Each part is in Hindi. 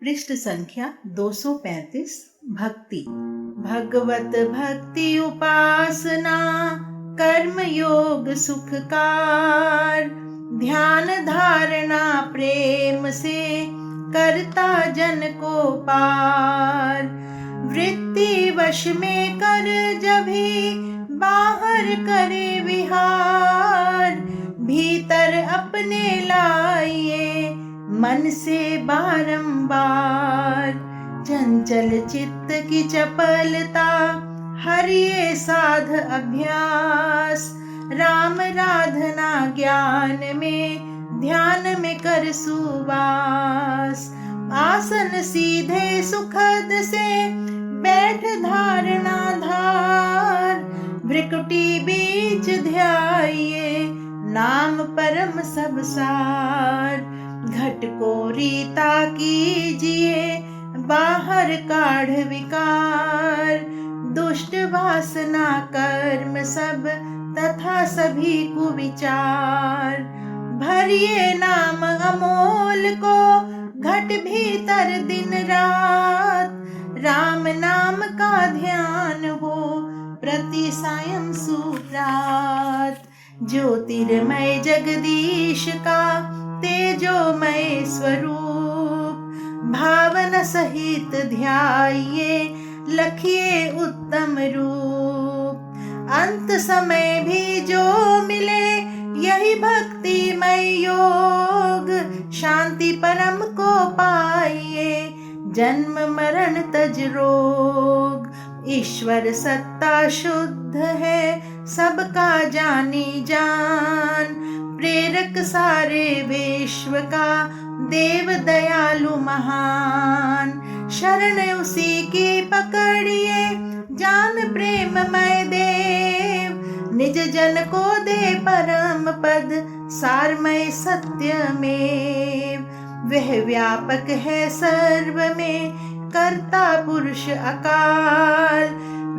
पृष्ठ संख्या 235। भक्ति। भगवत भक्ति उपासना कर्म योग सुखकार, ध्यान धारणा प्रेम से करता जन को पार। वृत्ति वश में कर जभी बाहर करे विहार, भीतर अपने लाइए मन से बारंबार। चंचल चित्त की चपलता हरिये साध अभ्यास, राम राधना ज्ञान में ध्यान में कर सुवास। आसन सीधे सुखद से बैठ धारणा धार, भ्रिकुटी बीच ध्याइए नाम परम सब सार। घट को रीता कीजिए बाहर काढ़ विकार, दुष्ट वासना कर्म सब तथा सभी कुविचार। भरिए नाम अमोल को घट भीतर दिन रात, राम नाम का ध्यान हो प्रति सायं सुप्रात। ज्योतिर्मय जगदीश का तेजोमय स्वरूप, भावना सहित ध्याइए लखिए उत्तम रूप। अंत समय भी जो मिले यही भक्तिमय योग, शांति परम को पाइए जन्म मरण तज रोग। ईश्वर सत्ता शुद्ध है सबका जानी जान, प्रेरक सारे विश्व का देव दयालु महान। शरण उसी की पकड़िए जान प्रेममय देव, निज जन को दे परम पद सारमय सत्य में। वह व्यापक है सर्व में कर्ता पुरुष अकाल,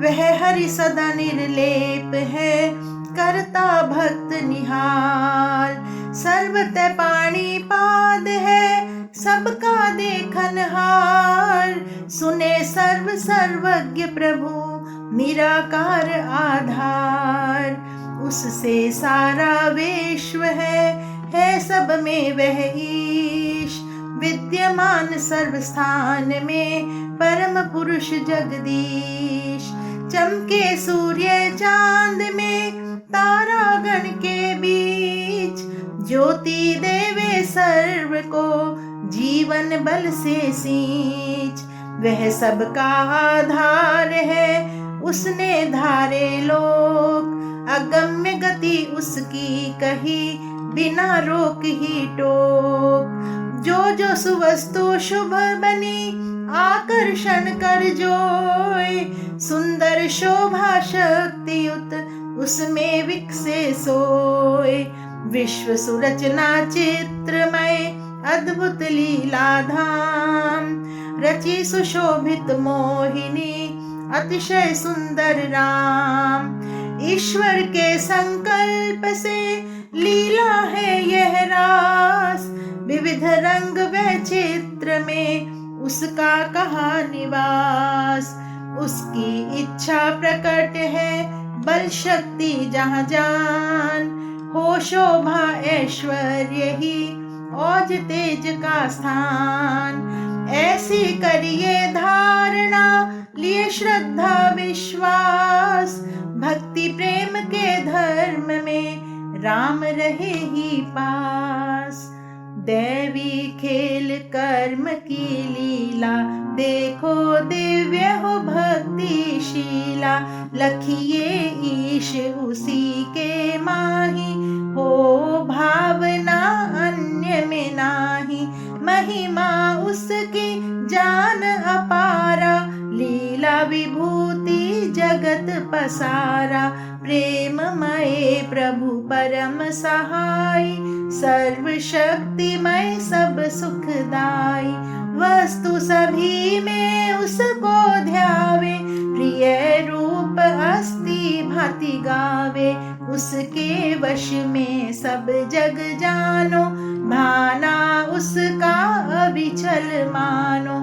वह हरि सदा निर्लेप है करता भक्त निहाल। सर्वतः पाणी पाद है सबका देखनहार, सुने सर्व सर्वज्ञ प्रभु निराकार आधार। उससे सारा विश्व है सब में वह ईश, विद्यमान सर्व स्थान में परम पुरुष जगदीश। चमके सूर्य चांद में तारागण के बीच, ज्योति देवे सर्व को जीवन बल से सींच। वह सबका आधार है उसने धारे लोक, अगम्य गति उसकी कही बिना रोक ही टोक। जो सुवस्तु शुभ बनी आकर्षण कर जोय, सुंदर शोभा शक्तियुत उसमें विकसे सोय। विश्व सुरचना चित्रमय अद्भुत लीला धाम, रची सुशोभित मोहिनी अतिशय सुंदर राम। ईश्वर के संकल्प से लीला है यह रास, विविध रंग व चित्र में उसका कहा निवास। उसकी इच्छा प्रकट है बल शक्ति जहाँ जान, हो शोभा ऐश्वर्य ही औज तेज का स्थान। ऐसी करिए धारणा लिए श्रद्धा विश्वास, भक्ति प्रेम के धर्म में राम रहे ही पास। दैवी खेल कर्म की लीला देखो दिव्य हो भक्तिशीला, लखिए ईश उसी के माही हो भावना अन्य में नाही। महिमा उसकी जान अपारा, लीला विभूति जगत पसारा। प्रेममय प्रभु परम सहाय, सर्व शक्तिमय सब सुखदाई। वस्तु सभी में उसको ध्यावे, प्रिय रूप अस्ति भांति गावे। उसके वश में सब जग जानो, भाना उसका अविचल मानो।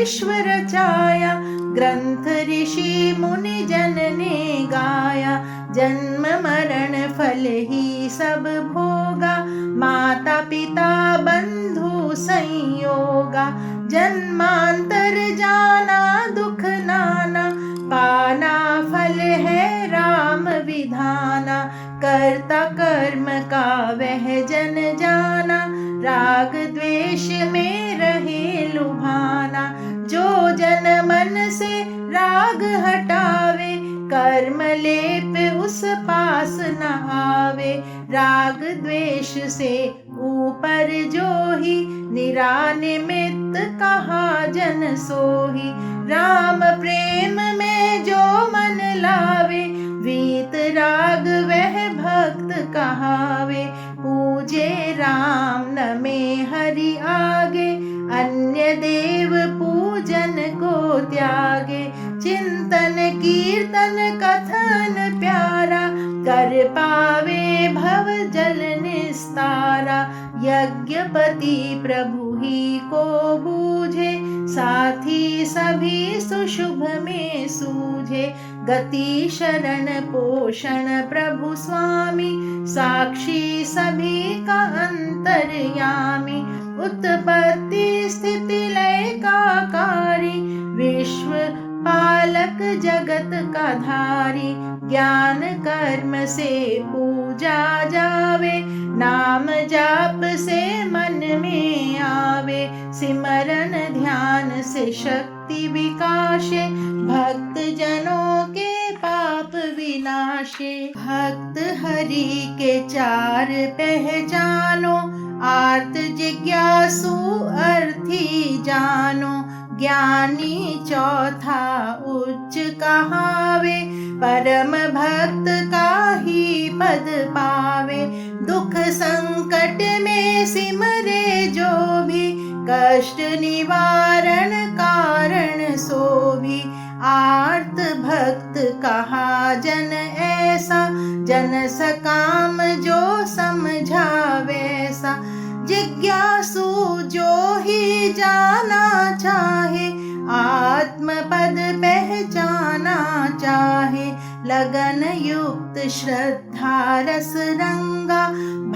विश्व रचाया, ग्रंथ ऋषि मुनि जन ने गाया। जन्म मरण फल ही सब भोगा, माता पिता बंधु संयोगा। जन्मांतर जाना दुख नाना, पाना फल है राम विधाना। कर्ता कर्म का वह जन जाना, राग द्वेष में रहे लुभाना। जो जन मन से राग हटावे, कर्म लेप उस पास न आवे। राग द्वेष से ऊपर जो ही, निरानिमित्त कहा जन सोही। राम प्रेम में जो मन लावे, वीत राग वह भक्त कहावे। पूजे राम नमे हरि आगे, अन्य देव पूजन को त्यागे। चिंतन कीर्तन कथन प्यारा, कर पावे भव जल निस्तारा। यज्ञपति प्रभु ही को बूझे, साथी सभी सुशुभ में सूझे। गति शरण पोषण प्रभु स्वामी, साक्षी सभी का अंतर्यामी। उत्पत्ति स्थिति लय का कारी, विश्व पालक जगत का धारी। ज्ञान कर्म से पूजा जावे, नाम जाप से मन में आवे। सिमरन ध्यान से शक्ति विकाशे, भक्त जनों के पाप विनाशे। भक्त हरि के चार पहचानो, आर्त जिज्ञासु अर्थी जानो। ज्ञानी चौथा उच्च कहावे, परम भक्त का ही पद पावे। दुख संकट में सिमरे जो भी, कष्ट निवारण कारण सो भी। आर्त भक्त कहा जन ऐसा, जन सकाम जो समझा वैसा। जिज्ञासु जो ही जाना चाहे, आत्म पद पहचाना चाहे। लगन युक्त श्रद्धा रस रंगा,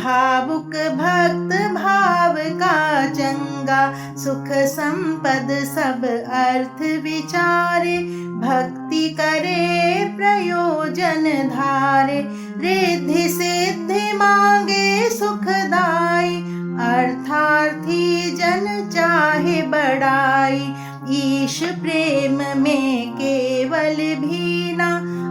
भावुक भक्त भाव का चंगा। सुख संपद सब अर्थ विचारे, भक्ति करे प्रयोजन धारे। रिद्धि सिद्धि मांगे सुखदाई, अर्थार्थी जन चाहे बड़ाई। ईश प्रेम में केवल भीना,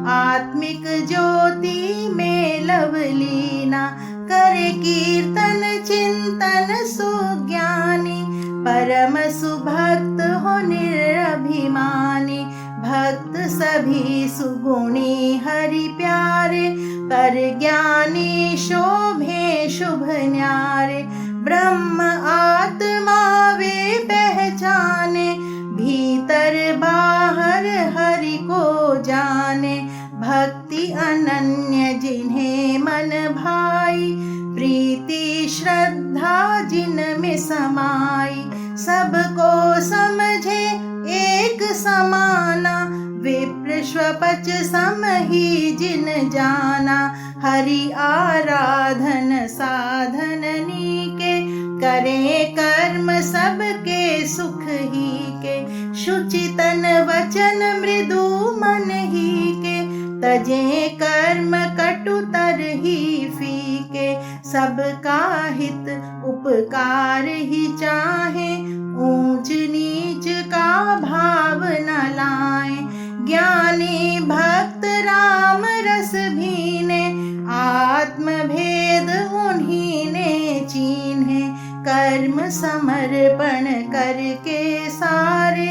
आत्मिक ज्योति में लवलीना। करे कीर्तन चिंतन सुज्ञानी, परम सुभक्त हो निरभिमानी। भक्त सभी सुगुणी हरि प्यारे, पर ज्ञानी शोभे शुभ न्यारे। ब्रह्म आत्मा वे पहचाने, भीतर बाहर हरि को जाने। भक्ति अनन्य जिन्हें मन भाई, प्रीति श्रद्धा जिन में समाई। सबको समझे एक समाना, विप्र स्वपच सम ही जिन जाना। हरि आराधन साधन नीके, करे कर्म सबके सुख ही के। शुचितन वचन मृदु मन ही के, तजे कर्म कटुतर ही फीके। सबका हित उपकार ही चाहे, ऊंच नीच का भाव न लाए। ज्ञानी भक्त राम रस भीने, आत्म भेद उन्हीं ने चीन्हे। कर्म समर्पण करके सारे,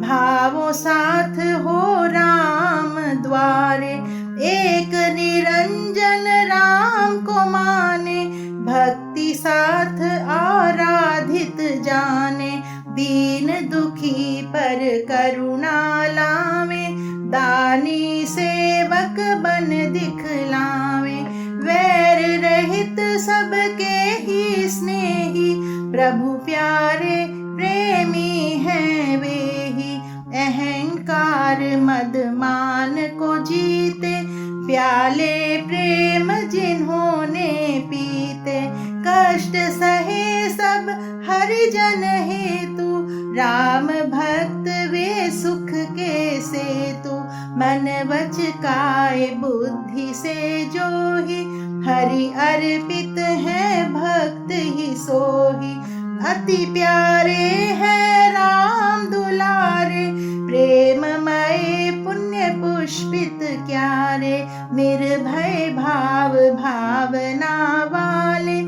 भावों साथ हो राम द्वारे। एक निरंजन राम को माने, भक्ति साथ आराधित जाने। दीन दुखी पर करुणा लावे, दानी सेवक बन दिखलावे। वैर रहित सबके ही स्नेही, प्रभु प्यारे प्रेमी हैं वे ही। मद मान को जीते, प्याले प्रेम जिन्होंने पीते। कष्ट सहे सब हरिजन हेतु, राम भक्त वे सुख के सेतु। मन वच काय बुद्धि से जो ही, हरि अर्पित है भक्त ही सोही। अति प्यारे है राम दुलारे, प्रेममय पुण्य पुष्पित क्यारे। निर्भय भाव भावना वाले,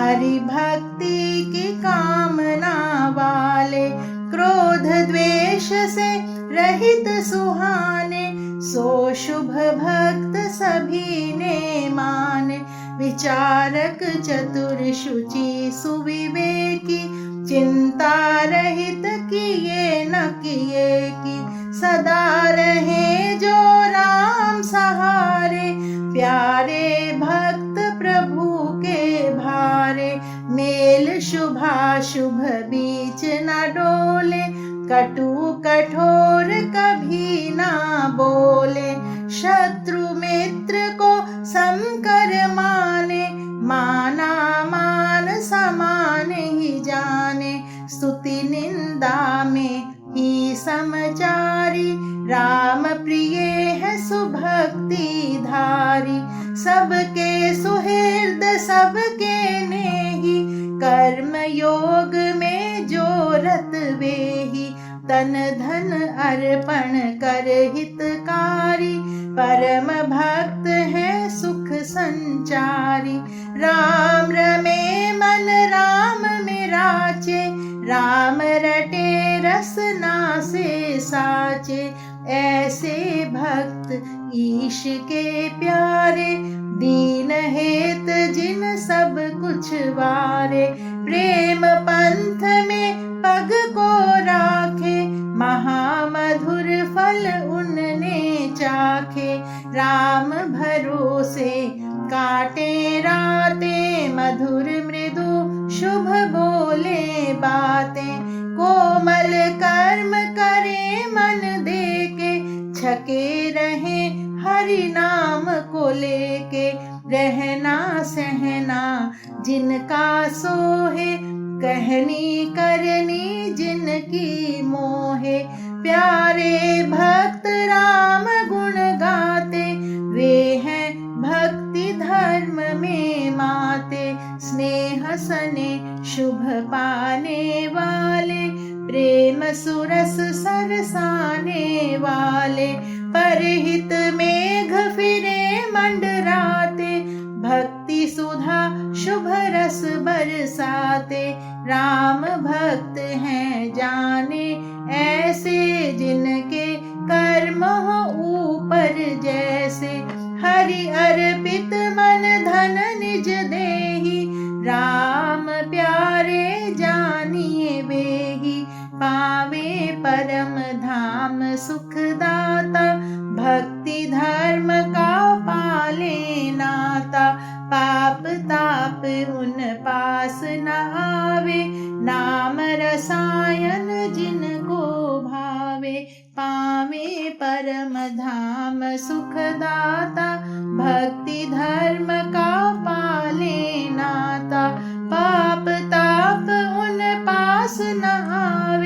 हरि भक्ति की कामना वाले। क्रोध द्वेष से रहित सुहाने, सो शुभ भक्त सभी ने माने। विचारक चतुर शुचि सुविवेकी, चिंता रहित किए न किए की। सदा रहे जो राम सहारे, प्यारे भक्त प्रभु के भारे। मेल शुभाशुभ बीच न डोले, कटु कठोर कभी ना बोले। शत्रु मित्र को समकर माने, माना मान समान ही जाने। स्तुति निंदा में ही समचारी, राम प्रिय है सुभक्ति धारी। सबके सुहृद सबके नेही, कर्म योग में जो रत वेही। तन धन अर्पण कर हितकारी, परम भक्त है सुख संचारी। राम रमे मन राम में राचे, राम रटे रसना से साचे। ऐसे भक्त ईश के प्यारे, दीन हेत जिन सब कुछ वारे। प्रेम पंथ में पग को राखे, महामधुर फल उनने चाखे। राम भरोसे काटे राते, मधुर मृदु शुभ बोले बातें। कोमल कर्म करे मन देके, छके रहे हरि नाम को लेके। रहना सहना जिनका सोहे, कहनी करनी जिनकी मोहे। प्यारे भक्त राम गुण गाते, वे हैं भक्ति धर्म में माते। स्नेह सने शुभ पाने वाले, प्रेम सुरस सरसाने वाले। परहित मेघ फिरे मंडराते, भक्ति सुधा शुभ रस बरसाते। राम भक्त हैं जाने ऐसे, जिनके कर्म हो ऊपर जैसे। हरि अर्पित मन धन निज देही, राम प्यारे जानिए वेही। पावे परम धाम सुखदाता, भक्ति धर्म का पाले नाता। पाप ताप उन पास न आवे, नाम रसायन जिनको भावे। पावे परम धाम सुखदाता, भक्ति धर्म का पाले नाता। पाप ताप उन पास न आवे,